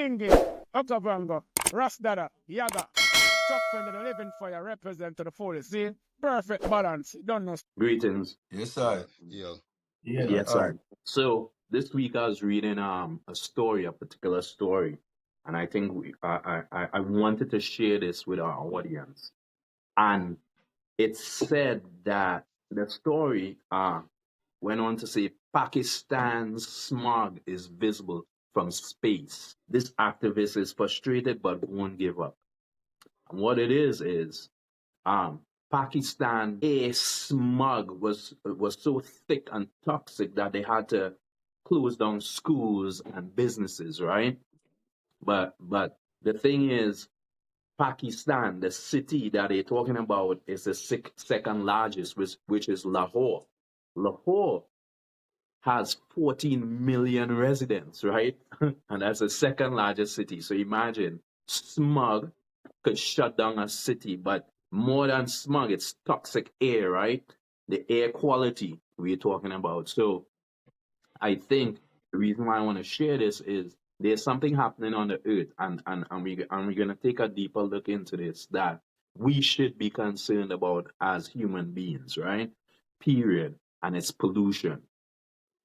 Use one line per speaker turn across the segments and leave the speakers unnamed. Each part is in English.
Bingy, Octavanga, Rasdada, Yaga, Chuck Fender, the Living Fire, represent to the fullest. See? Perfect balance. Don't know.
Greetings.
Yes, I.
Yeah.
Yes,
I.
sir. So this week I was reading a story, a particular story, and I think I wanted to share this with our audience. And it said that the story went on to say Pakistan's smog is visible from space. This activist is frustrated but won't give up. And what it is um, Pakistan air smog was so thick and toxic that they had to close down schools and businesses, right? But the thing is, Pakistan, the city that they're talking about, is the second largest, which is Lahore. Lahore has 14 million residents, right? And that's the second largest city. So imagine smog could shut down a city, but more than smog, it's toxic air, right? The air quality we're talking about. So I think the reason why I want to share this is there's something happening on the earth, and we're gonna take a deeper look into this that we should be concerned about as human beings, right? Period. And it's pollution.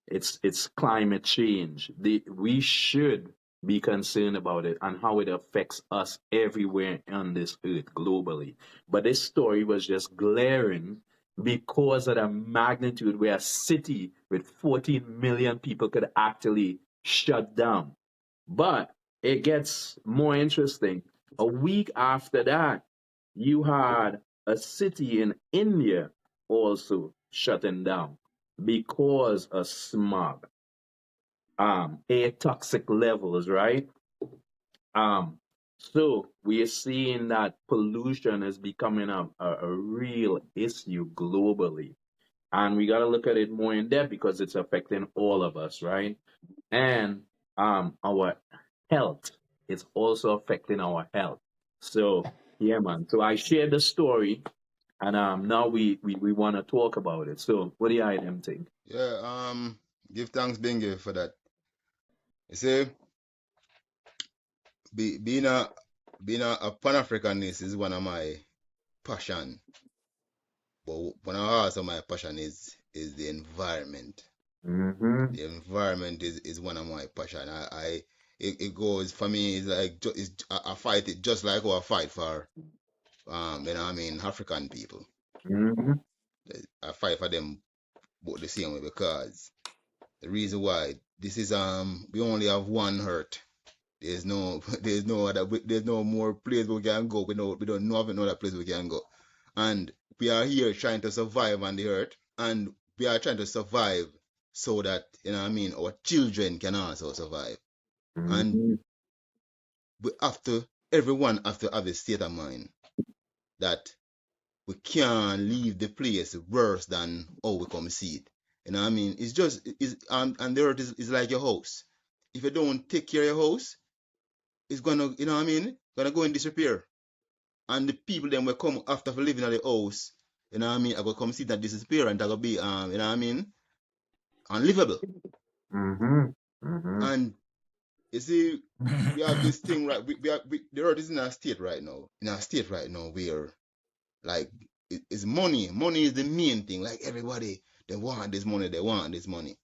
It's climate change. We should be concerned about it and how it affects us everywhere on this earth globally. But this story was just glaring because of the magnitude where a city with 14 million people could actually shut down. But it gets more interesting. A week after that, you had a city in India also shutting down because of smog, air toxic levels, right? Um, so we are seeing that pollution is becoming a real issue globally. And we got to look at it more in depth because it's affecting all of us, right? And our health, it's also affecting our health. So, yeah, man. So I shared the story, and now we want to talk about it. So, what do you them think?
Yeah. Give thanks, Bingy, for that. You see, being a Pan Africanist is one of my passion. But one of also my passion is the environment.
Mm-hmm.
The environment is one of my passion. It goes for me. It's like I fight it just like how I fight for African people.
Mm-hmm.
I fight for them both the same way because the reason why this is we only have one Earth. There's no there's no more place we can go. We don't know of another place we can go, and we are here trying to survive on the Earth, and we are trying to survive so that our children can also survive, and
Mm-hmm.
we have to everyone have to have a state of mind that we can't leave the place worse than how we come see it. It's just and the Earth is like your house. If you don't take care of your house, it's gonna, gonna go and disappear. And the people then will come after for living at the house, I gonna come see that disappear and that gonna be unlivable.
Mm-hmm. Mm-hmm.
And you see, we have this thing right. The earth is in a state right now. In a state right now where like it's money. Money is the main thing. Like everybody, they want this money. They want this money.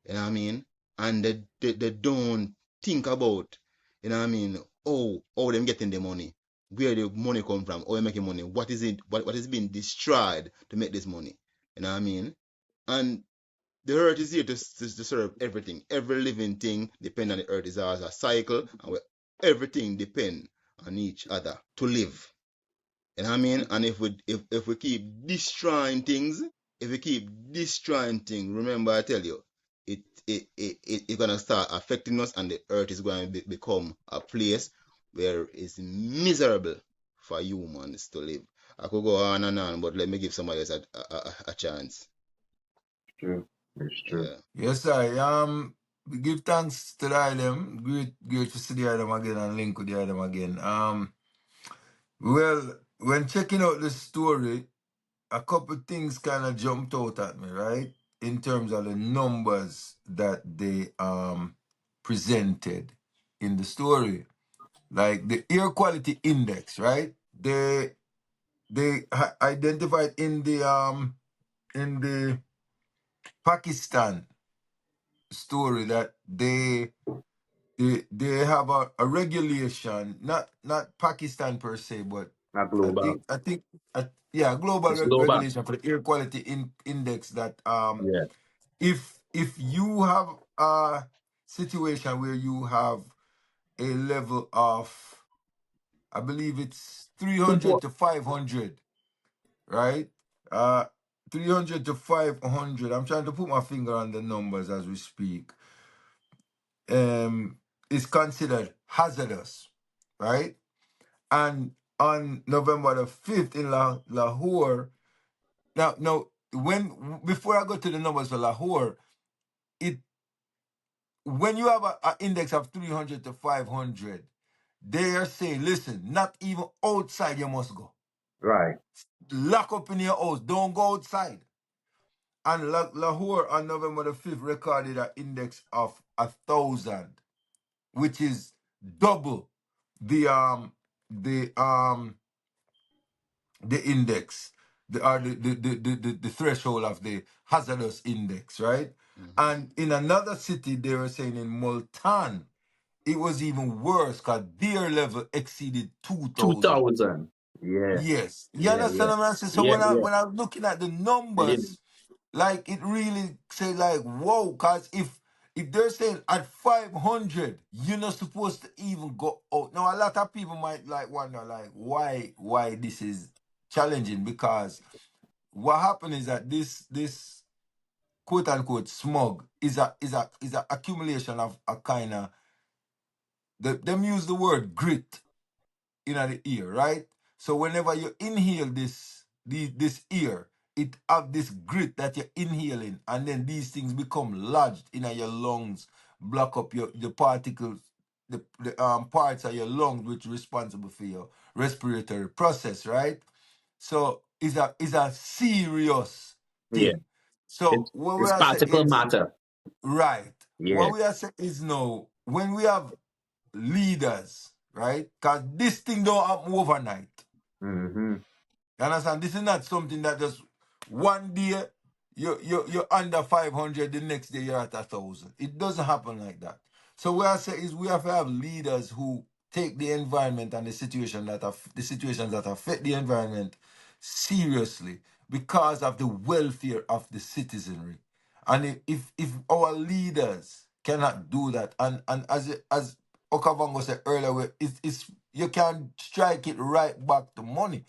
You know what I mean? And they don't think about, them getting the money, where the money come from, how they making money, what is it, what is being destroyed to make this money. You know what I mean? And the earth is here to serve everything. Every living thing depend on the earth. Is as a cycle, and everything depend on each other to live. You know what I mean? And if we keep destroying things, remember I tell you, it's gonna start affecting us, and the earth is going to become a place where it's miserable for humans to live. I could go on and on, but let me give somebody else a chance.
True. It's true.
Yeah.
Yes, I. We give thanks to the item. Great to see the item again and link with the item again. Well, when checking out the story, a couple things kind of jumped out at me, right? In terms of the numbers that they presented. in the story. Like the air quality index, right? They identified in the Pakistan story that they have a regulation, not Pakistan per se, but
Not
I
global.
think I think yeah, global
It's global.
regulation for the air quality index that
Yeah.
if you have a situation where you have a level of, I believe it's 300 to 500, right? Uh 300 to 500. I'm trying to put my finger on the numbers as we speak. Is considered hazardous, right? And on November the 5th in Lahore, now when before I go to the numbers for Lahore, it when you have an index of 300 to 500, they are saying, listen, not even outside you must go.
Right.
Lock up in your house, don't go outside. And Lahore on November the 5th recorded an index of 1,000, which is double the the um the index, the threshold of the hazardous index, right?
Mm-hmm.
And in another city, they were saying in Multan, it was even worse because their level exceeded 2,000.
2000. Yeah.
Yes, you
Yeah.
understand
Yeah.
what I'm saying? So
Yeah. Yeah.
when I'm looking at the
I did.
numbers, like it really say like whoa, cause if they're saying at 500 you're not supposed to even go out. Now a lot of people might like wonder like why this is challenging, because what happened is that this quote unquote smog is a accumulation of a kind of, them use the word grit in the ear, right? So whenever you inhale this air, it have this grit that you're inhaling, and then these things become lodged in your lungs, block up the particles, the parts of your lungs which are responsible for your respiratory process, right? So it's a serious
Yeah.
thing. So
It's
what we
it's
are saying
particle
is
matter.
right.
Yeah.
What we are saying is no, when we have leaders, right? Because this thing don't happen overnight.
Mm-hmm.
You understand? This is not something that just one day you're under 500, the next day you're at 1,000. It doesn't happen like that. So what I say is we have to have leaders who take the environment and the situations that affect the environment seriously because of the welfare of the citizenry. And if our leaders cannot do that, and as Okavango said earlier, it's you can strike it right back to money.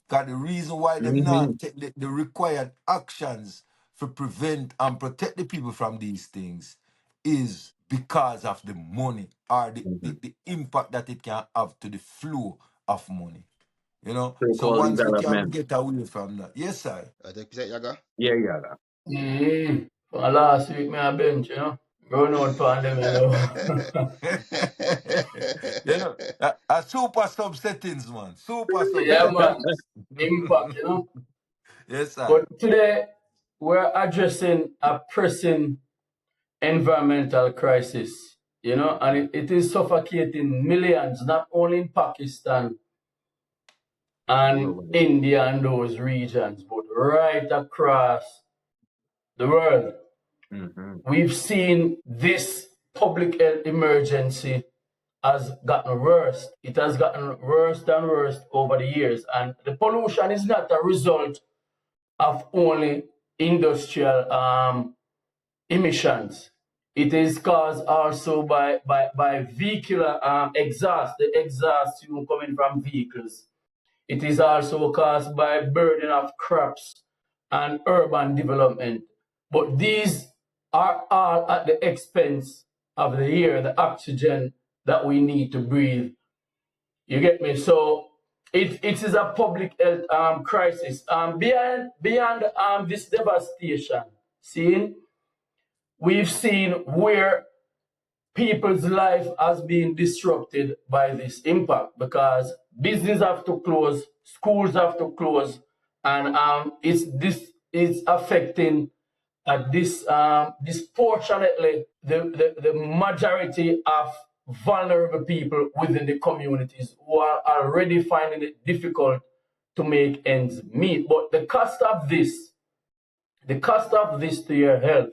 Because the reason why them
Mm-hmm.
not take the required actions to prevent and protect the people from these things is because of the money, or
Mm-hmm.
the impact that it can have to the flow of money. So
So-called
once we can
development.
get away from that, yes, sir.
I take Mr. Yaga.
Yeah. Yeah.
For last week, me a bench, Going out for them,
A super sub settings, man. Super sub
Yeah, man.
settings.
Impact,
Yes, sir.
But today, we're addressing a pressing environmental crisis, and it is suffocating millions, not only in Pakistan and
Globally.
India and those regions, but right across the world.
Mm-hmm.
We've seen this public health emergency has gotten worse. It has gotten worse and worse over the years. And the pollution is not a result of only industrial emissions. It is caused also by vehicular exhaust, the exhaust coming from vehicles. It is also caused by burning of crops and urban development. But these are all at the expense of the air, the oxygen that we need to breathe. You get me? So it is a public health crisis. Beyond this devastation, we've seen where people's life has been disrupted by this impact because business have to close, schools have to close, and this is affecting disproportionately the majority of vulnerable people within the communities who are already finding it difficult to make ends meet. But the cost of this to your health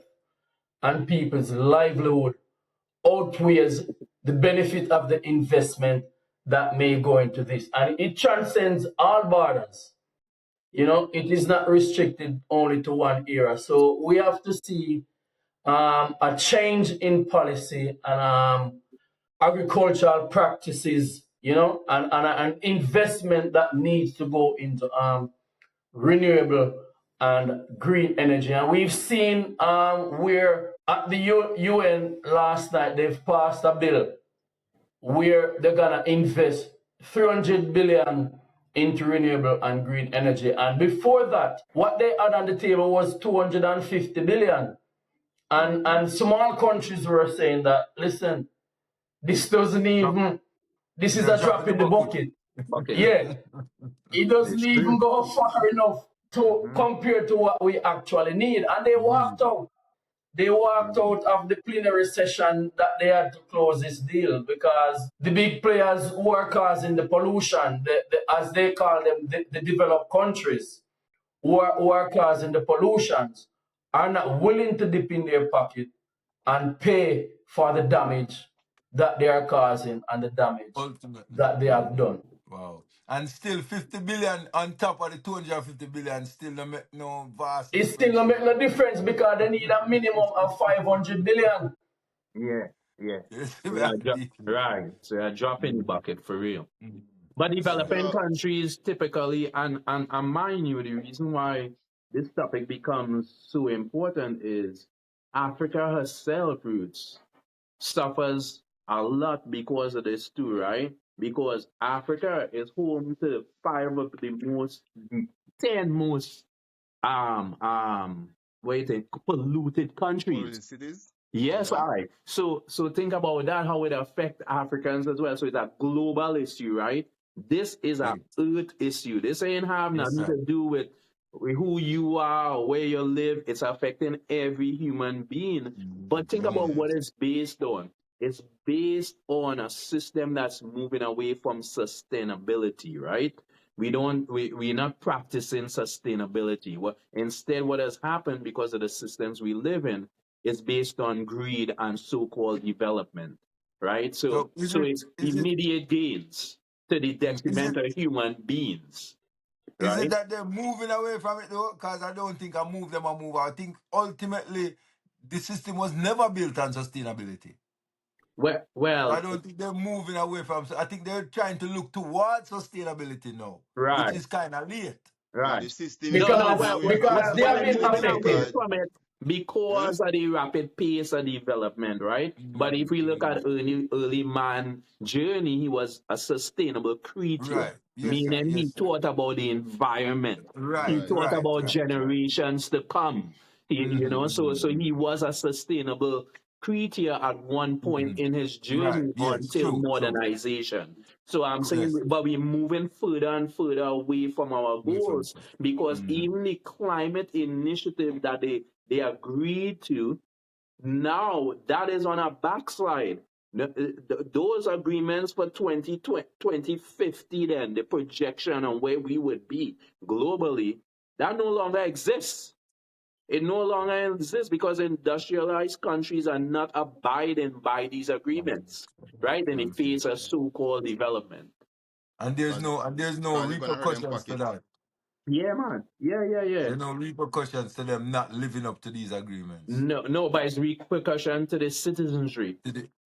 and people's livelihood outweighs the benefit of the investment that may go into this. And it transcends all borders. You know, it is not restricted only to one era. So we have to see a change in policy and agricultural practices, you know, and an investment that needs to go into renewable and green energy. And we've seen where at the UN last night, they've passed a bill where they're gonna invest 300 billion into renewable and green energy. And before that, what they had on the table was 250 billion. And small countries were saying that, listen, this doesn't even, this is a drop in the bucket.
Okay.
Yeah, it doesn't
It's
even
true.
go far enough to compare to what we actually need. And they walked out. They walked out of the plenary session that they had to close this deal because the big players who are causing the pollution, as they call them, the developed countries who are causing the pollutions, are not willing to dip in their pocket and pay for the damage that they are causing and the damage
Ultimately.
that they have done.
Wow. And still 50 billion on top of the 250 billion still don't make no vast
It still don't make no difference because they need a minimum of 500 billion.
Yeah.
Yes,
So right. So you're dropping the bucket for real. But developing
So
countries typically, and mind you, the reason why this topic becomes so important is Africa herself, roots, suffers a lot because of this too, right? Because Africa is home to 10 most what do you think, polluted countries.
polluted cities.
Yes,
Yeah.
all right. So think about that, how it affect Africans as well. So it's a global issue, right? This is a earth issue. This ain't have
Yes,
nothing
sir.
to do with who you are or where you live. It's affecting every human being. But think about what it's based on. It's based on a system that's moving away from sustainability, right? We're not practicing sustainability. Instead, what has happened because of the systems we live in is based on greed and so-called development, right?
So
So it's
is it
immediate gains to the
is it
detriment of human beings,
is it
right?
that they're moving away from it though? Because I don't think I move them or move. I think ultimately the system was never built on sustainability.
Well,
So I
well,
don't think they're moving away from. I think they're trying to look towards sustainability now, which
right,
is kind of late.
No,
right.
the system is
No,
moving
Because
away from
because they
well,
have
it's
been
moving
sustainability
away
affected.
because
from it
huh?
because of the rapid pace of development, right? But if we look at early man journey, he was a sustainable creature,
Right. Yes, sir.
meaning he
Yes, sir.
thought about the environment. He
Right.
Right.
thought
Right.
about
Right. Right.
generations to come. So he was a sustainable creature at one point in his
Right.
journey
Yes.
until
True. True.
modernization. So I'm saying,
Yes.
but we're moving further and further away from our
Yes, sir.
goals because even the climate initiative that they agreed to, now that is on a backslide. Those agreements for 2050, then the projection on where we would be globally, that no longer exists. It no longer exists because industrialized countries are not abiding by these agreements, right? In the face of so-called development.
And there's no
Cause it's gonna hurt them
repercussions to
pocket.
that.
Yeah, man. Yeah.
There's no repercussions to them not living up to these agreements.
No, but it's repercussion to the citizenry,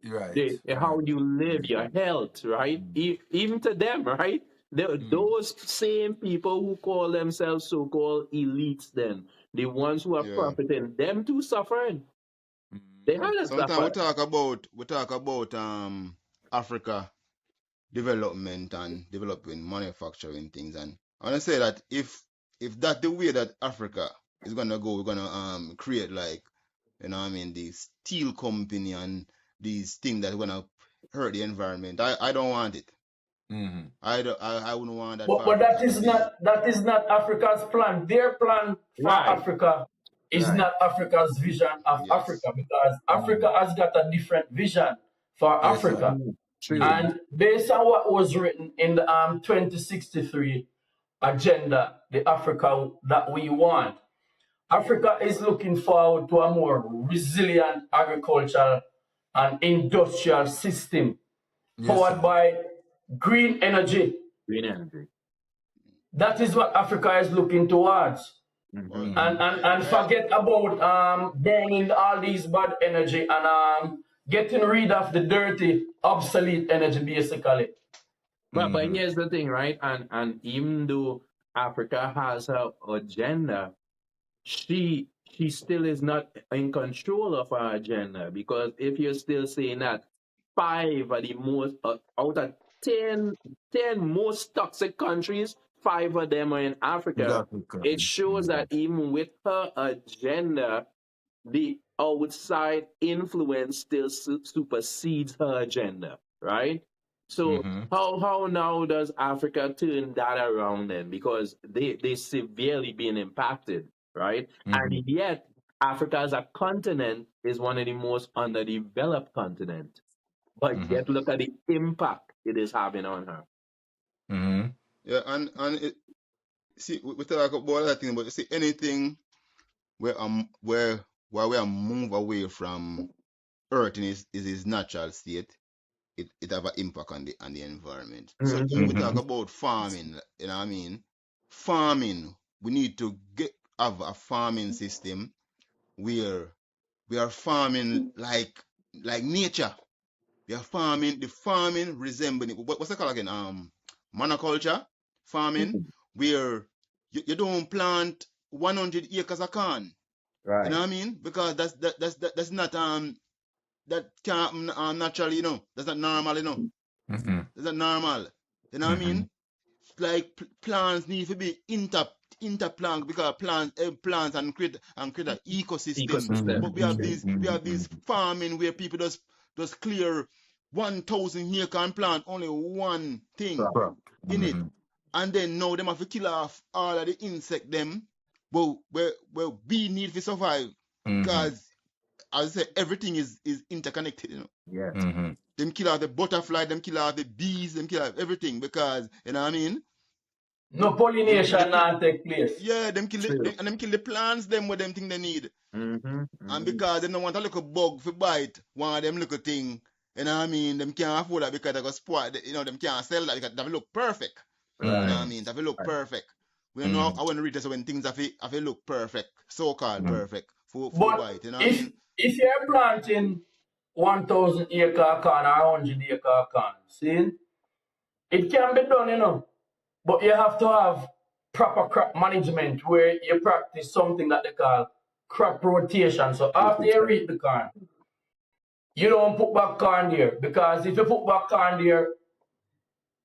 Right.
how
Right.
you live, your health, right? Even to them, right? Those same people who call themselves so-called elites, then the ones who are
Yeah.
profiting, them too suffering. They had to
Sometimes
suffer.
we talk about Africa development and developing manufacturing things, and I wanna say that if that's the way that Africa is gonna go, we're gonna create like the steel company and these things that are gonna hurt the environment. I don't want it. I wouldn't want that for
But
Africa to be.
that is not Africa's plan. Their plan for
Right,
Africa is
right.
not Africa's vision of
Yes.
Africa because Africa has got a different vision for
Yes, sir.
Africa.
True.
And based on what was written in the 2063 agenda, the Africa that we want, Africa is looking forward to a more resilient agricultural and industrial system
Yes,
powered
sir.
by green energy.
Green energy.
That is what Africa is looking towards.
Mhm.
And forget about burning all these bad energy and getting rid of the dirty, obsolete energy, basically.
But here's the thing, right? And even though Africa has her agenda, she still is not in control of her agenda, because if you're still saying that five are the most out of 10 most toxic countries, five of them are in Africa,
Africa.
it shows that even with her agenda, the outside influence still supersedes her agenda, right? So how now does Africa turn that around then? Because they severely being impacted, right? And yet Africa as a continent is one of the most underdeveloped continents. But yet look at the impact it is having on her.
Yeah, and it, see, we talk about that thing, but you see, anything where we are move away from Earth in its natural state, it have an impact on the environment. So if we talk about farming, you know what I mean? Farming, we need to have a farming system where we are farming like nature. We are farming, the farming resembling, what's it called again? Monoculture farming, where you don't plant 100 acres of corn.
Right.
You know what I mean? Because that's not that can't naturally, you know. That's not normal, you know. That's not normal. You know what I mean? Like plants need to be interplant, because plants and create an ecosystem. But we have these farming where people just clear 1,000 acre and plant only one thing in it, and then now them have to kill off all of the insect them. Well, we need to survive, because as I say, everything is interconnected, you know.
Yeah.
Them kill out the butterfly, them kill out the bees, them kill out everything, because, you know what I mean?
No pollination not take place.
Yeah, them kill the plants them with them thing they need. And because they don't want a little bug to bite one of them little thing, you know what I mean? Them can't afford that, because they go spoil, you know, them can't sell that, because that will look perfect. You know what I mean? That will look perfect. We don't know, I want to read this when things have to look perfect, so-called perfect for bite, you know what I mean?
If you're planting 1,000 acre corn or 100 acre corn, see, it can be done, you know, but you have to have proper crop management where you practice something that they call crop rotation. So after you reap the corn, you don't put back corn there, because if you put back corn there,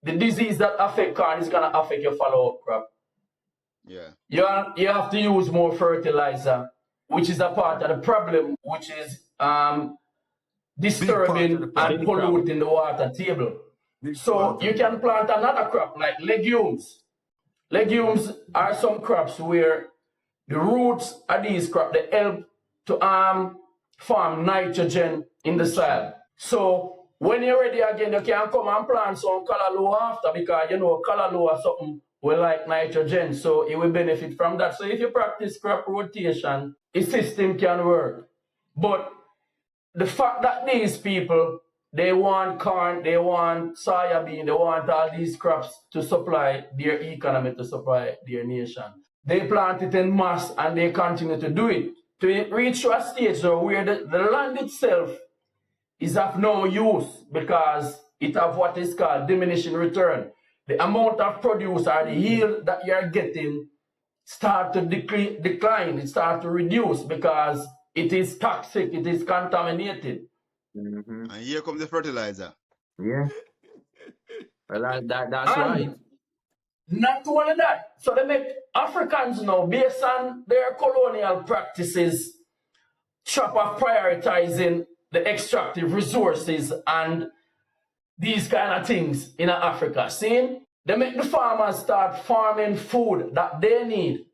the disease that affect corn is gonna affect your follow-up crop.
Yeah.
You have to use more fertilizer, which is a part of the problem, which is disturbing and polluting the water table. So you can plant another crop like legumes. Legumes are some crops where the roots of these crops, they help to form nitrogen in the soil. So when you're ready again, you can come and plant some callaloo after, because you know callaloo or something will like nitrogen, so it will benefit from that. So if you practice crop rotation, the system can work. But the fact that these people, they want corn, they want soya bean, they want all these crops to supply their economy, to supply their nation. They plant it in mass and they continue to do it. To reach to a stage where the land itself is of no use, because it have what is called diminishing return. The amount of produce or the yield that you are getting start to decline, it start to reduce, because it is toxic, it is contaminated.
And here comes the fertilizer.
Yeah. Well, that's right.
Not only that, so they make Africans now, based on their colonial practices, trap of prioritizing the extractive resources and these kind of things in Africa. See, they make the farmers start farming food that they need,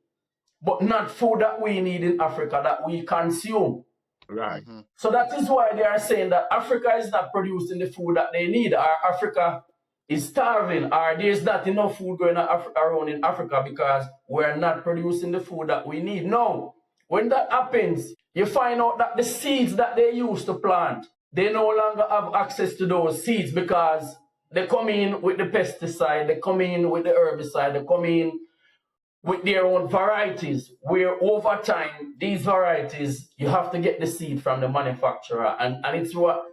but not food that we need in Africa, that we consume.
Right.
Mhm.
So that is why they are saying that Africa is not producing the food that they need, or Africa is starving, or there's not enough food going around in Africa because we're not producing the food that we need. No, when that happens, you find out that the seeds that they used to plant, they no longer have access to those seeds because they come in with the pesticide, they come in with the herbicide, they come in with their own varieties, where over time, these varieties, you have to get the seed from the manufacturer. And it's what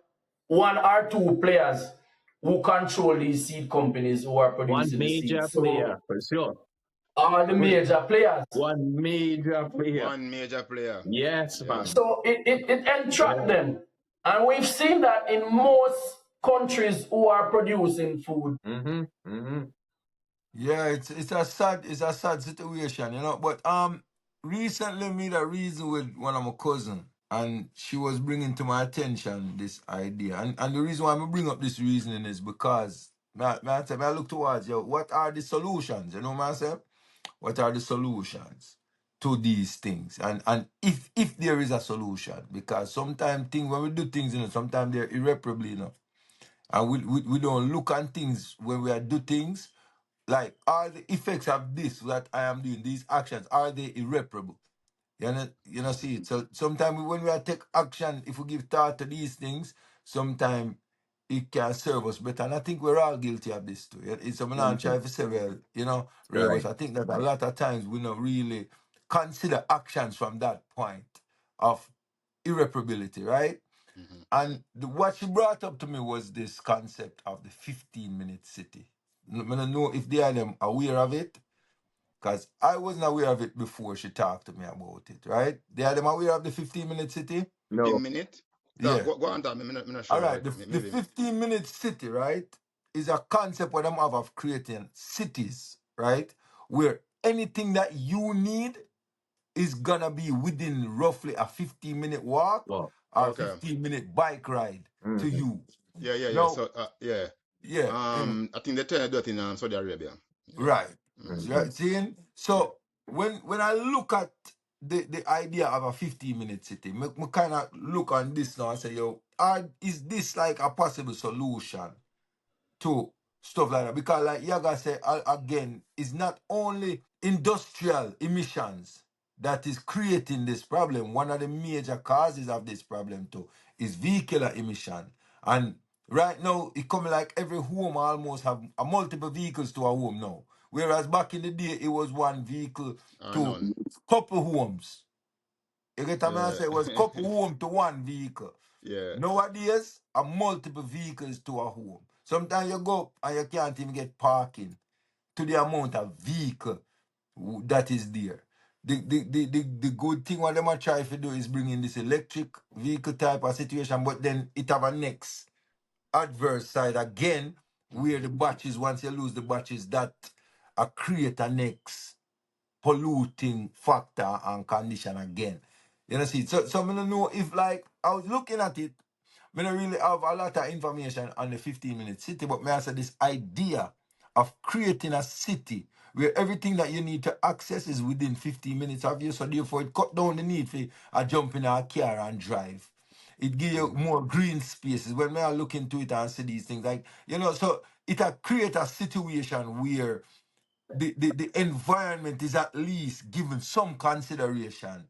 one or two players who control these seed companies who are
One
producing the
major
seeds. So
player, for sure.
all the major players.
One major player.
One major player.
Yes,
Yeah.
man.
So it entrapped
Yeah.
them. And we've seen that in most countries who are producing food.
Mm-hmm. Mm-hmm.
Yeah, it's a sad situation, you know. But recently made a reason with one of my cousin, and she was bringing to my attention this idea, and the reason why I'm bring up this reasoning is because I look towards you. What are the solutions? You know what I'm saying? What are the solutions to these things? And if there is a solution, because sometimes things when we do things, you know, sometimes they're irreparably, you know, and we don't look at things when we do things like, are the effects of this that I am doing, these actions, are they irreparable? See it. So sometimes when we take action, if we give thought to these things, sometimes it can serve us better. And I think we're all guilty of this too. It's I'm not trying to say, well, Ray,
Right.
but I think that a lot of times we don't really consider actions from that point of irreparability, right?
Mhm.
And what she brought up to me was this concept of the 15-minute city. I don't know if they are them aware of it, because I wasn't aware of it before she talked to me about it, right? They are them aware of the 15-minute city?
15
No.
minutes.
Yeah.
Go on, that. I'm not
All
sure.
right. The
Maybe.
15-minute city, right, is a concept what them have of creating cities, right? Where anything that you need is gonna be within roughly a 15-minute walk
Well.
or
Okay.
15-minute bike ride to
Mm-hmm.
you.
Yeah.
Now,
So, yeah.
yeah,
I think they're trying to do it in Saudi Arabia. Yeah.
right.
Mm.
Mm-hmm.
Right, seeing?
Yeah.
So when I look at the idea of a 15-minute city, me kind of look on this now and say, yo, is this like a possible solution to stuff like that? Because like Yaga said, again, it's not only industrial emissions that is creating this problem. One of the major causes of this problem too is vehicular emission. And right now, it come like every home almost have a multiple vehicles to a home now. Whereas back in the day, it was one vehicle to
None.
couple homes. You get what I
Yeah.
say? It was couple home to one vehicle.
Yeah.
Nowadays, a multiple vehicles to a home. Sometimes you go and you can't even get parking to the amount of vehicle that is there. The good thing what them are try to do is bring in this electric vehicle type of situation, but then it have a next adverse side again, where the batteries, once you lose the batteries, that create a next polluting factor and condition again. You know, see, so I don't know if like I was looking at it, I don't really have a lot of information on the 15-minute city, but may I say this idea of creating a city where everything that you need to access is within 15 minutes of you, so therefore it cut down the need for a jump in a car and drive. It give you more green spaces. When I look into it and see these things, like, so it create a situation where the environment is at least given some consideration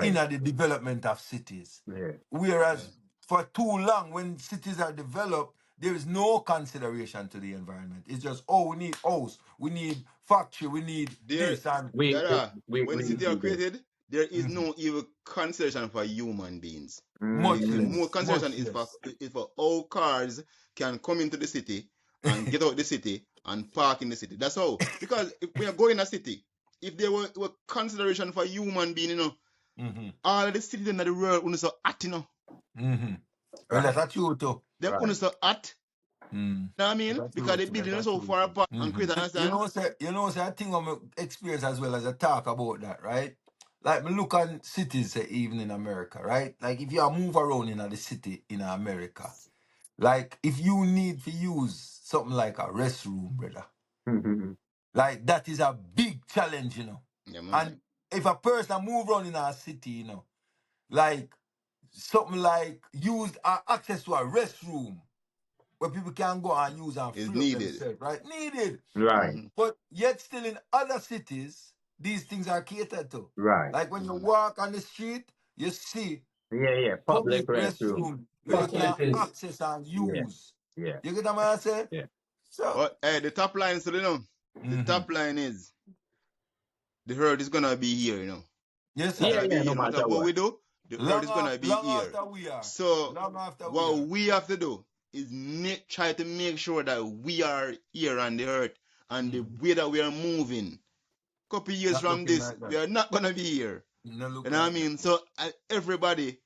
in
Right.
the development of cities.
Yeah.
Whereas for too long, when cities are developed, there is no consideration to the environment. It's just, oh, we need house, we need factory, we need
There,
this and
We
Dada,
we
when
we
city are
we do.
created, there is
mhm.
no even consideration for human beings.
Much
The
Mm-hmm.
more
less,
consideration
much less.
is for all cars can come into the city and get out the city and park in the city. That's all. Because if we are going in a city, if there were consideration for human being,
Mm-hmm.
all of the cities in the world are so hot,
Mm-hmm. Well,
Right.
that's true too.
They're
Right.
so hot.
Mm.
Know what I mean?
That's
Because
true
they
too.
building
That's
so
true
far
too.
apart and
Mm-hmm.
create, understand?
I think I'm experience as well as I talk about that, right? Like me look on cities, say, even in America, right? Like if you move around in the city in America, like if you need to use something like a restroom, brother,
Mm-hmm.
like that is a big challenge.
Yeah, man.
And if a person move around in a city, like something like use access to a restroom where people can go and use and
Is
free up
needed.
themselves, right? Needed.
Right.
But yet still in other cities, these things are catered to.
Right.
Like when you walk on the street, you see
Yeah. Public
public
restroom.
restroom where you can
Facilities.
access and
Yeah.
use.
Yeah.
You get what I say?
Yeah.
So,
But hey, the top line, so you know, the top line is the herd is gonna be here, you know.
yes,
It's
sir.
gonna be
Yeah.
here.
No
No matter
matter
what we
what.
do, the herd is gonna be
Long
here.
after we are.
So
Long after we
what
are.
we have to do is try to make sure that we are here on the earth and the way that we are moving. Couple years
Not
from
looking
this,
like that.
we are not gonna be here.
No look
You know what I
like that.
mean? So everybody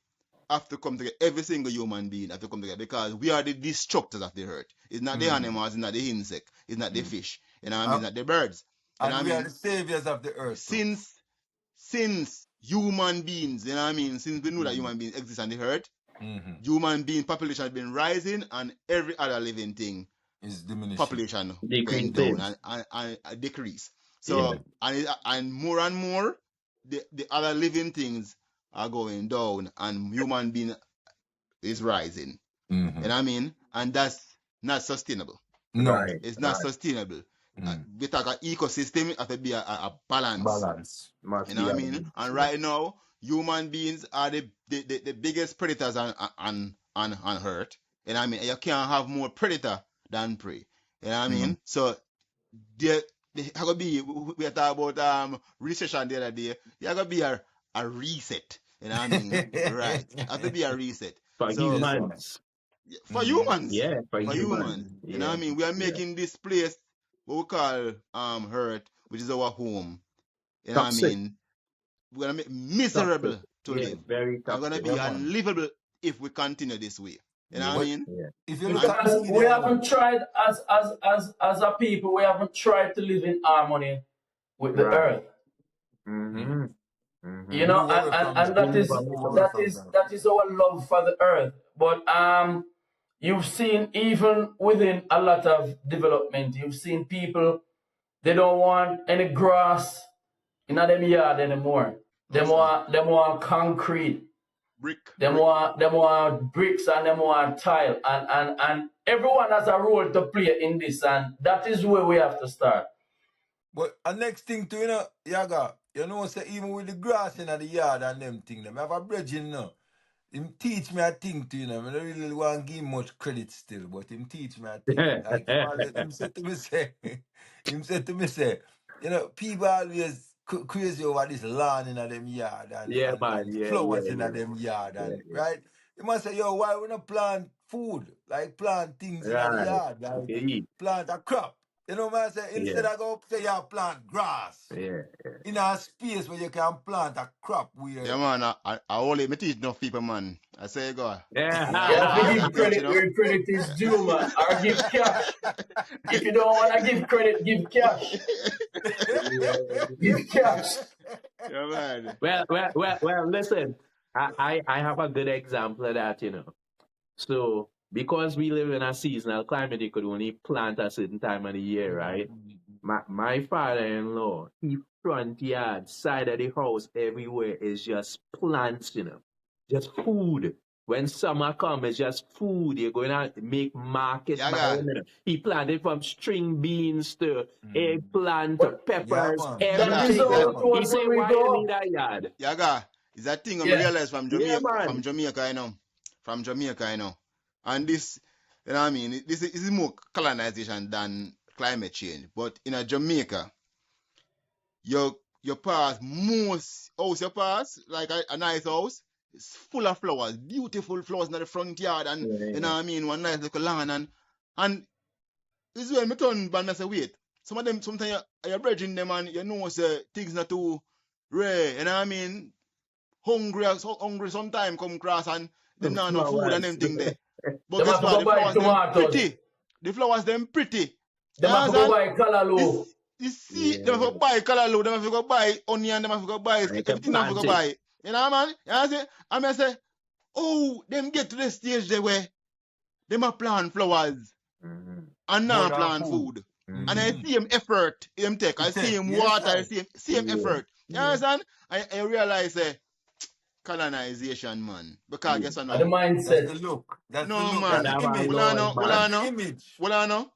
have to come together. Every single human being have to come together because we are the destructors of the earth. It's not the animals, it's not the insect, it's not the fish. You know what I mean? It's not the birds. You know
And
what
we
I
are
mean?
the saviors of the earth. Too.
Since human beings, you know what I mean? Since we know that human beings exist on the earth, human being population has been rising and every other living thing
Is diminishing.
population going
Decreasing.
down and decrease. So and more the other living things are going down and human being is rising. You know what I mean? And that's not sustainable.
No.
Right.
It's not sustainable. We talk an ecosystem, it have to be a balance.
Must
You know
be
what I
a
mean?
balance.
And right now, human beings are the biggest predators on earth. You know what I mean? You can't have more predator than prey. You know what I mean? So there how gonna be, we are talking about recession the other day. There gonna be a reset. You know what I mean? Right. Have to be a reset.
For
So
humans.
for humans.
Yeah, for
For humans.
humans.
You know what I mean? We are making this place what we call earth, which is our home. You know what I
Toxic.
mean? We're gonna make miserable
Toxic.
to
Yeah,
live.
very
And gonna
toxic.
be unlivable if we continue this way. You know what I mean?
If you look at
Because we haven't tried as a people, we haven't tried to live in harmony with the earth. You know, and that is our love for the earth. But you've seen even within a lot of development, you've seen people, they don't want any grass in them yard anymore. They want concrete. They want bricks and they want tile. And everyone has a role to play in this, and that is where we have to start.
But the next thing too, you know, Yaga, you know, say even with the grass in the yard and them thing, them have a bridging, you know. Him teach me a thing too, you know. I don't really want to give him much credit still, but him teach me a thing. Like him said to me say, you know, people always crazy over this lawn in them yard and flowers in them yard and right. You must say, yo, why we not plant food? Like plant things in the yard, like plant a crop. You know what I'm saying? Instead of go say you plant grass. In a space where you can plant a crop where
Yeah man, I only me teach enough people, man. I say go.
You have to give credit where credit is due, man. Or give cash. If you don't want to give credit, give cash. Give cash.
Yeah, man.
Well, listen, I have a good example of that, you know. So, because we live in a seasonal climate, you could only plant a certain time of the year, right? My father-in-law, his front yard, side of the house, everywhere is just plants, you know, just food. When summer comes, it's just food. You're going to make market. He planted from string beans to eggplant to peppers, everything. He said, why you need a yard?
Yaga, is that thing I realized from Jamaica, you know. From Jamaica, you know. And this, you know what I mean, this is more colonization than climate change. But in a Jamaica, your pass, most house you pass, like a nice house, it's full of flowers, beautiful flowers in the front yard, and you know what I mean, one nice little lawn, and this is when me turn back and say, wait, some of them sometimes you're bridging them and you know say things not too rare, you know what I mean? Hungry sometime come across and them not no food and them thing there. But guess what? The flowers them pretty. The flowers them pretty.
Them have to go buy callaloo.
You see, them have to buy callaloo, them have to go buy onion, them have to go buy everything have to go buy. You know, man? I mean, I say, oh, them get to the stage there where them a plant flowers and not plant food. And I see him effort, him take. I see him water, I see him effort. You understand? I realize, colonization, man. Because guess what
And the
now?
That's the
mindset.
look. That's the
No,
look.
And
That's
man.
the
have a
image.
Well, I
Lord,
know. Well,
man.
That's
I
the
know.
image.
Well, I know.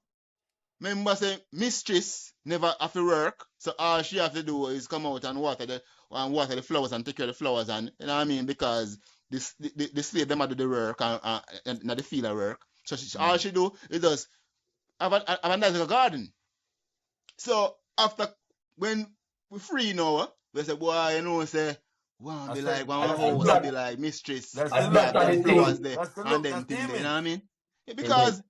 Remember say mistress never have to work, so all she have to do is come out and water the flowers and take care of the flowers, and you know what I mean, because the slave them a do the work and not the field of work. So all she do is just have a nice little garden. So after when we free now, we say, boy, you know, say, one
I
be
said,
like one
that's the
house, I
look.
be like mistress,
That's the
And
we
look.
that
have
are
them
That's
the
the
flowers
look.
thing.
there
That's the
and
look. That's
them
the
thing there, you know what I
image.
mean? Yeah,
Image.
because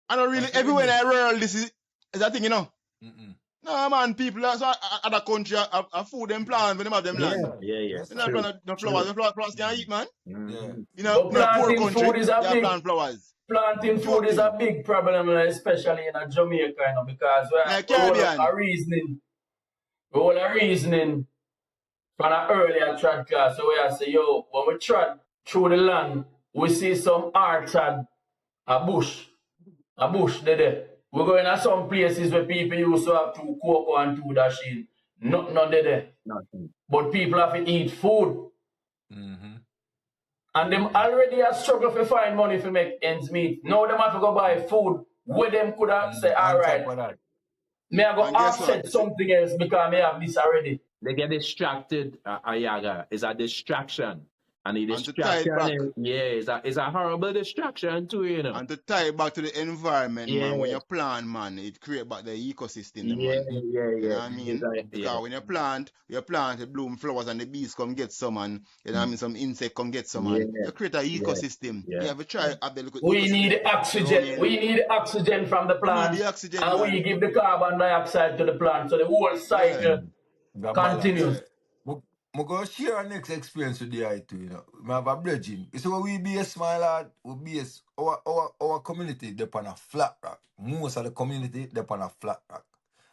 I don't really
That's the
everywhere in
image.
the world this is a thing, you know.
Mm-mm.
No man, people so other country are food them plant when them have them
Yes,
Yeah,
land.
sir.
yeah, yeah.
Yes,
You
sir.
know
True,
plant no flowers,
true.
the flowers can
Mm.
eat, man.
Yeah.
Mm-hmm.
In a
But
poor
planting
country,
food is a
you
big
plant flowers.
planting
Mm.
food is a
Joking.
big problem, especially in a Jamaica, you know, because
Like
we all
Caribbean.
a reasoning from an earlier trad class. So we I say, yo, when we trad through the land, we see some orchard, a bush there. We go in some places where people used to have two cocoa and two dashing. None there.
Nothing.
But people have to eat food.
Mm-hmm.
And them
Mm-hmm.
already have struggle to find money to make ends meet. Now them have to go buy food where them could have say, all
On top
right,
of that.
may I go
And guess what?
offset something else because I have this already.
They get distracted, Ayaga. It's a distraction. And the
And to tie it
distraction
back,
is, yeah, it's a horrible distraction too, you know.
and to tie it back to the environment,
Yeah,
man, when you plant, man, it create back the ecosystem, the
yeah,
man.
yeah,
You know
yeah.
what I
It's
mean?
a, yeah.
Because when you plant, it bloom flowers and the bees come get some and you know what I mean, some insect come get some
Yeah,
and you create an
yeah,
ecosystem. You
yeah.
have to try have the little
We
ecosystem
need oxygen.
surrounding.
We need oxygen from the
We need
plant,
the oxygen,
and we
man.
give the carbon dioxide to the plant. So the whole
Yeah,
cycle
The balance.
yeah.
continues.
I go share our next experience with the I too, you know. I have a bridging. You see what we base, my lad, we base our community depend on a flat rock. Most of the community depend on a flat rock.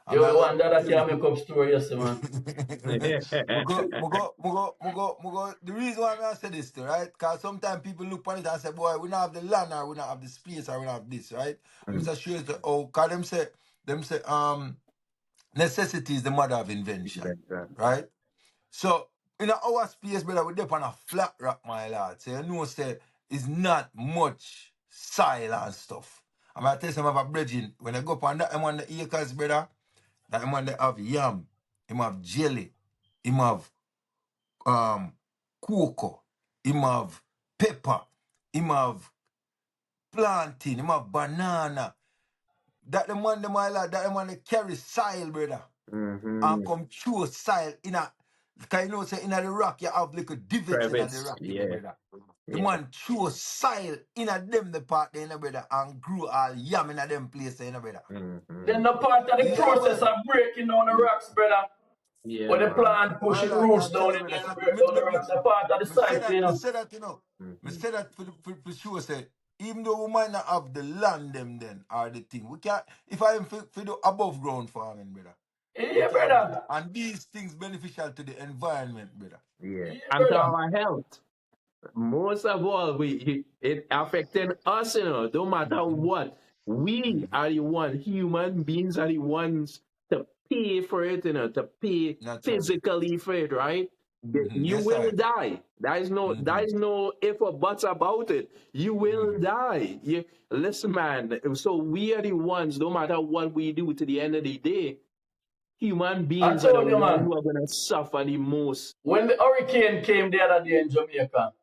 And
You
I go
one that can make up story, yes, man.
the reason why I say this, too, right? Because sometimes people look on it and say, boy, we don't have the land or we don't have the space or we don't have this, right? I'm just sure that, because them say, necessity is the mother of invention, right? So, in our space, brother, we dip on a flat rock, my lad. So, you know, say, it's not much soil and stuff. I'm going to tell you some of a bridging. When I go up on that, I'm on the acres, brother, that I'm on the have yam, him have jelly, him have cocoa, him have pepper, him have plantain, him have banana. That the man, my lad, that the man they carry soil, brother. And come through soil in a, because you know, say in the rock, you have like a divots in the
Crevice,
rock, you know,
yeah,
brother. The
yeah.
man throw soil in a them the part there, you know, brother, and grew all yam in a them place, you know, brother.
Then the part of the
Yeah,
process
man.
of breaking down the rocks, brother.
Yeah,
When the
man.
plant
My
pushing
lad,
roots
I tell
down
you,
in
brother.
there
So,
and break down the rocks, the part of the
me say
cycle,
that,
you
me
know.
say that, you know. Me say that for sure, say, even though we might not have the land them then, are the thing. We can't, if I am for do above ground farming, brother. We
Yeah,
can do it.
brother.
And these things beneficial to the environment, brother.
Yeah.
Yeah,
And to
brother.
our health. Most of all, it affecting us, you know, no matter what. We are the one, human beings are the ones to pay for it, you know, to pay
Naturally.
physically for it, right? You
Yes,
will
sir.
die. There is no if or buts about it. You will die. Listen, man. So we are the ones, no matter what we do to the end of the day, human
I
beings are the
told you,
ones
man.
who are gonna suffer the most.
When the hurricane came the other day in Jamaica,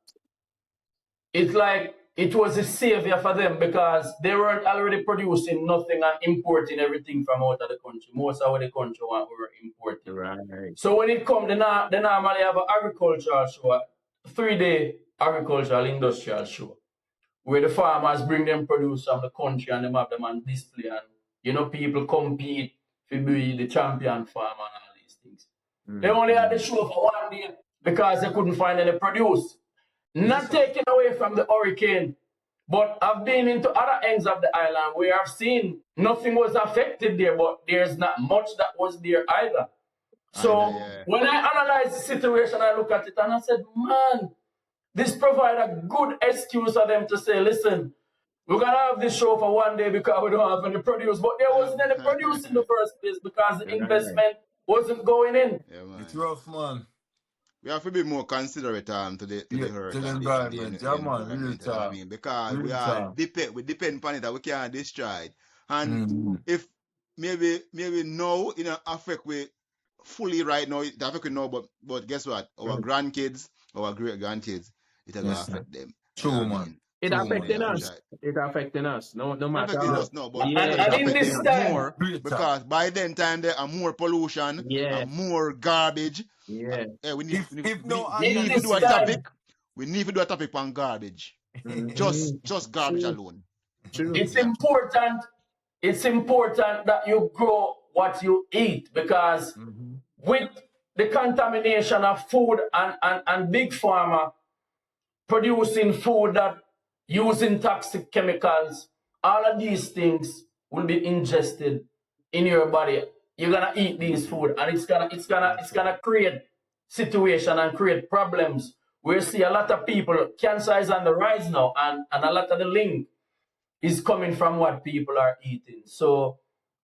it's like it was a savior for them because they weren't already producing nothing and importing everything from out of the country. Most of the country were importing.
Right.
So when it comes, they normally have an agricultural show, a 3-day agricultural industrial show, where the farmers bring them produce from the country and them have them on display, and you know people compete to be the champion farmer and all these things. They only had the show for 1 day because they couldn't find any produce.
Yes,
Not
sir.
taken away from the hurricane, but I've been into other ends of the island where I've seen nothing was affected there, but there's not much that was there either. So
Yeah.
when I analyze the situation, I look at it and I said, man, this provide a good excuse for them to say, listen, we're gonna have this show for 1 day because we don't have any produce. But there wasn't any produce in the first place because the
Right.
investment wasn't going in.
Yeah,
It's
man.
rough, man.
we have to be more considerate to the
Yeah,
earth
to the
and
environment.
the
Yeah, man, real
environment. You know what I
talk.
mean? Because we
Real
all
talk.
depend upon it and we can't destroy it. And
Mm-hmm.
if maybe now it don't affect we fully right now, it affect we now, but guess what? Our grandkids, our great grandkids, it's gonna
Yes, sir.
affect them. You know
True,
what I
man.
mean?
It
True,
So
man.
we
affecting
have to
us.
try.
It affecting us. No matter
Affecting
how.
us now, but
Yeah,
it's
And in
affecting
this
us
time,
more
Real talk.
because by then time there are more pollution
yeah,
and more garbage.
yeah.
We
If no
in
need to
this
do a
alternative.
time,
topic. We need to do a topic on garbage.
Mm-hmm.
Just garbage
True,
alone.
true.
it's
Yeah.
important. It's important that you grow what you eat because
Mm-hmm.
with the contamination of food and big pharma producing food that using toxic chemicals, all of these things will be ingested in your body. You're gonna eat these food, and it's gonna create situation and create problems. We see a lot of people, cancer is on the rise now, and a lot of the link is coming from what people are eating. So,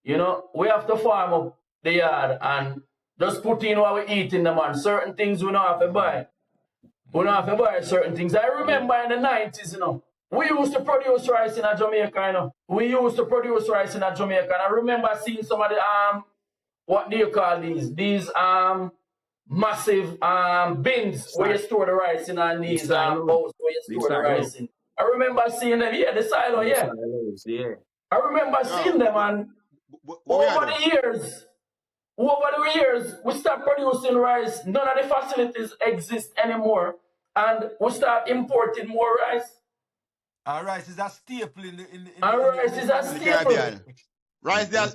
we have to farm up the yard and just put in what we eat in the man. Certain things we don't have to buy. We don't have to buy certain things. I remember in the 90s, we used to produce rice in Jamaica, We used to produce rice in Jamaica. And I remember seeing some of the what do you call these? These massive bins where you store the rice in, and
The
these
silo,
bowls where you
the
store the
silo,
rice in. I remember seeing them, yeah, the silo,
the
yeah.
silos. Yeah.
I remember
Yeah.
seeing them, and
What we are
over
though?
the years, we start producing rice. None of the facilities exist anymore, and we start importing more rice.
And rice is a staple in the
And rice is a
In the
Caribbean.
staple.
Caribbean.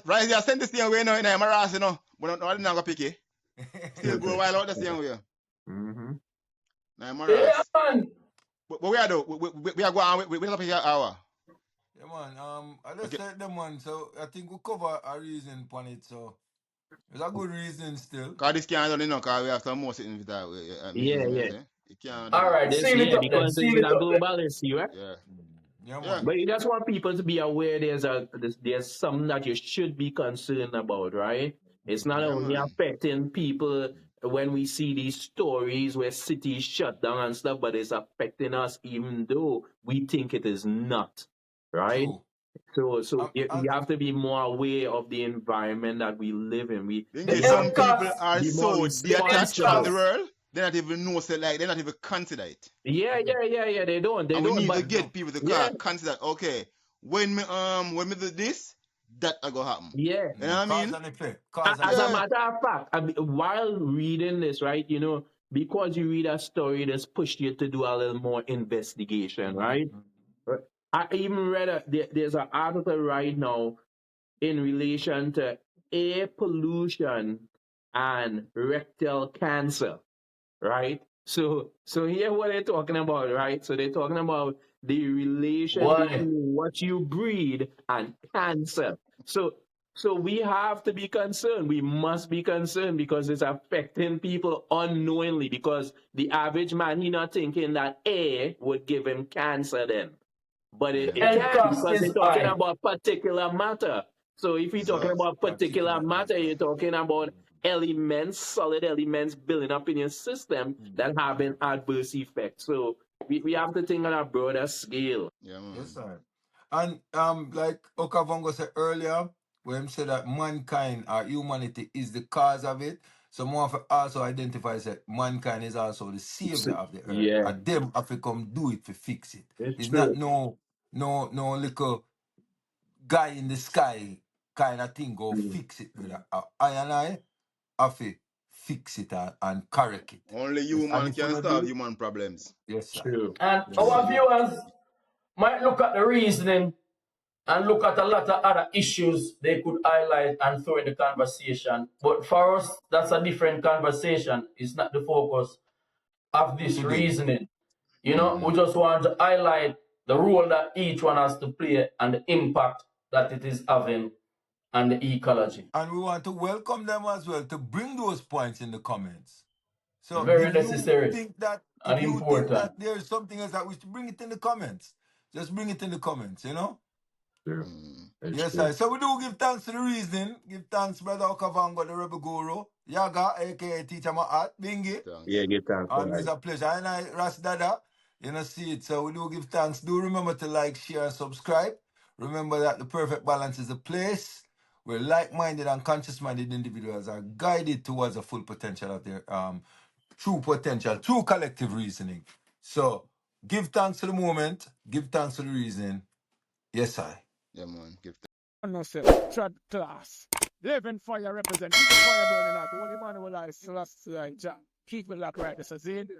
Rice there send this thing away now in Amaras, But not go pick it. Still grow while out the same way.
Mm-hmm.
Now
Yeah,
Amaras.
man.
But we are though. We are going we up here hour.
Yeah, man. I just
Okay.
said them one, so I think we cover a reason upon it. So it's a good reason still.
Cause this can't done cause we have some more sitting with that. I
Yeah,
mean,
yeah.
say it can't
All
done.
right,
This,
seal it
yeah,
up then.
because this
Seal
is
it
a
up then.
global issue, right?
Yeah.
Yeah,
Yeah.
man.
But you just want people to be aware there's something that you should be concerned about, right? It's not
Yeah,
only
man.
affecting people when we see these stories where cities shut down and stuff, but it's affecting us even though we think it is not, right?
True.
So you have to be more aware of the environment that we live in. We
Think
The
we
some
health
have to
people
costs.
are
be more
so
The health
detached from the
responsible.
costs.
world, they not even know say like they not even consider it.
Yeah. They don't.
And we need to
But
get people to
yeah,
consider, okay, when me do this, that I go happen.
yeah.
You know what I
Cause
mean?
and effect. Cause and
As a
Yeah.
effect.
matter of fact, while reading this, right, because you read a story that's pushed you to do a little more investigation, right? Right. I even read there's an article right now in relation to air pollution and rectal cancer, right? So here what they're talking about, right? So they're talking about the relation
Why?
between what you breathe and cancer. So we have to be concerned. We must be concerned because it's affecting people unknowingly. Because the average man, he not thinking that air would give him cancer then. But
Yeah,
it
Health
man.
can
cost
because they're
is
talking
high.
about particular matter. So if you're talking
So
about particular
Particulate
matter,
matter.
you're talking about elements, solid elements building up in your system that have an adverse effect. So we have to think on a broader scale.
yeah,
Yes,
man.
sir. And like Okavongo said earlier, when he said that mankind or humanity is the cause of it, so more of also identifies that mankind is also the savior of the earth.
Yeah,
And them have to come do it to fix it.
it's
It's not
true.
no little guy in the sky kind of thing go
Mm,
fix it with I and I have to fix it and correct it.
Only
Yes, and
human
if we
can
not do
solve
it,
human problems.
yes, sir.
true.
And
Yes,
our
sir.
Mm,
viewers might look at the reasoning and look at a lot of other issues they could highlight and throw in the conversation. But for us, that's a different conversation. It's not the focus of this
Today.
reasoning.
Mm-hmm.
We just want to highlight the role that each one has to play and the impact that it is having on the ecology.
And we want to welcome them as well to bring those points in the comments. So
Very necessary
if
and
you think
important.
that there's something else that we should bring it in the comments, just bring it in the comments,
true.
Mm.
It's
Yes,
true.
sir. So we do give thanks to the reasoning. Give thanks, Brother Okavango, the Rebel Guru. Yaga, aka Teacher Maat, Bingi.
Yeah,
Thanks.
give thanks for
Always
that.
a pleasure. And I, Ras Dada, you know, see it. So we do give thanks. Do remember to like, share, and subscribe. Remember that the perfect balance is a place where like-minded and conscious-minded individuals are guided towards the full potential of their true potential, true collective reasoning. So give thanks to the moment, give thanks to the reasoning. Yes, I.
Yeah, man. Give
No, sir. TrodClass. Living fire represent. Keep the fire burning out. What the man will I celestial. Keep it like right. This is it.